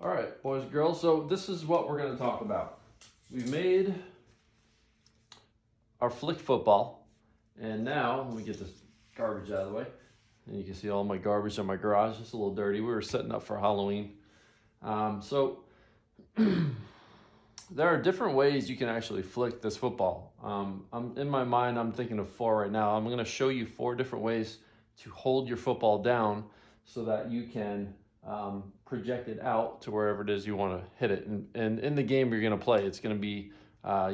All right, boys and girls, so this is what we're going to talk about. We've made our flick football, and now, let me get this garbage out of the way. And you can see all my garbage in my garage. It's a little dirty. We were setting up for Halloween. So there are different ways you can actually flick this football. In my mind, I'm thinking of 4 right now. I'm going to show you 4 different ways to hold your football down so that you can project it out to wherever it is you want to hit it. And in the game you're going to play, it's going to be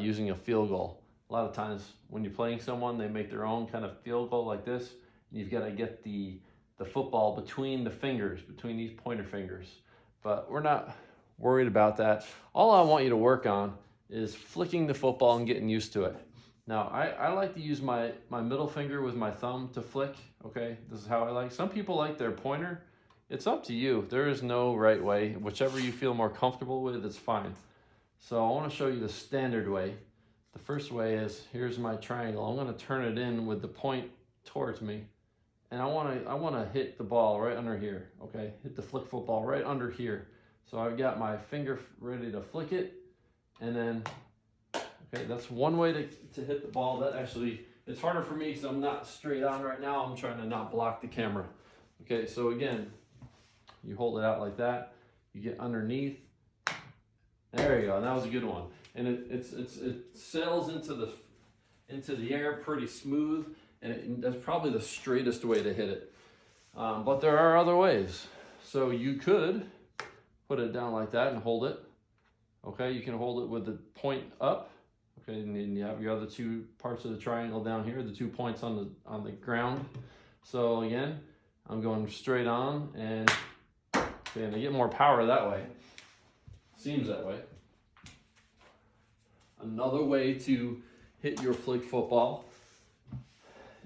using a field goal. A lot of times when you're playing someone, they make their own kind of field goal like this. And you've got to get the football between the fingers, between these pointer fingers. But we're not worried about that. All I want you to work on is flicking the football and getting used to it. Now, I like to use my middle finger with my thumb to flick, okay? This is how I like. Some people like their pointer. It's up to you. There is no right way. Whichever you feel more comfortable with, it's fine. So I want to show you the standard way. The first way is, here's my triangle. I'm going to turn it in with the point towards me. And I want to hit the ball right under here, okay? Hit the flick football right under here. So I've got my finger ready to flick it, and then, okay, that's one way to hit the ball. That actually, it's harder for me because I'm not straight on right now. I'm trying to not block the camera. Okay, so again, you hold it out like that. You get underneath. There you go. That was a good one. And it sails into the air pretty smooth, and that's probably the straightest way to hit it. But there are other ways. So you could put it down like that and hold it. Okay, you can hold it with the point up. Okay, and then you have your other 2 parts of the triangle down here, the 2 points on the ground. So again, I'm going straight on, and okay, and I get more power that way. Seems that way. Another way to hit your flick football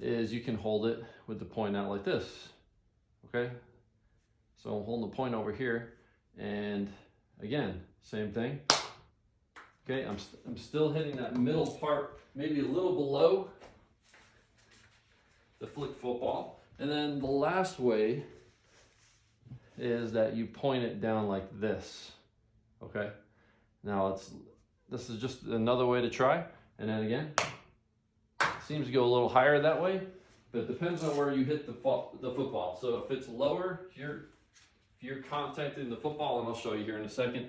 is you can hold it with the point out like this. Okay, so I'm holding the point over here. And again, same thing. Okay, I'm still hitting that middle part, maybe a little below the flick football. And then the last way is that you point it down like this. Okay, now this is just another way to try. And then again, it seems to go a little higher that way, but it depends on where you hit the football. So if it's lower, you're contacting the football, and I'll show you here in a second.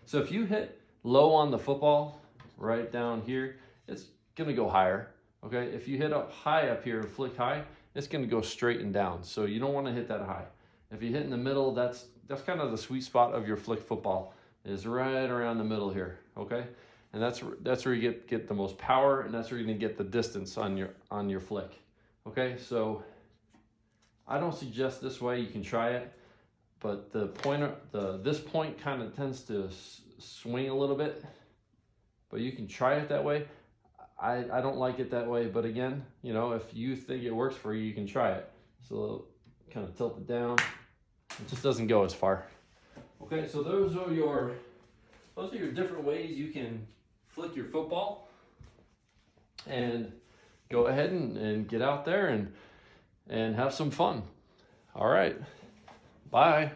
So if you hit low on the football, right down here, it's gonna go higher, okay? If you hit up high up here and flick high, it's gonna go straight and down. So you don't wanna hit that high. If you hit in the middle, that's kind of the sweet spot of your flick football, is right around the middle here, okay? And that's where you get the most power, and that's where you're gonna get the distance on your flick, okay? So I don't suggest this way. You can try it, but this point kind of tends to swing a little bit, but you can try it that way. I don't like it that way, but again, you know, if you think it works for you, you can try it. So kind of tilt it down. It just doesn't go as far. Okay, so those are your different ways you can flick your football, and go ahead and get out there and have some fun. All right, bye.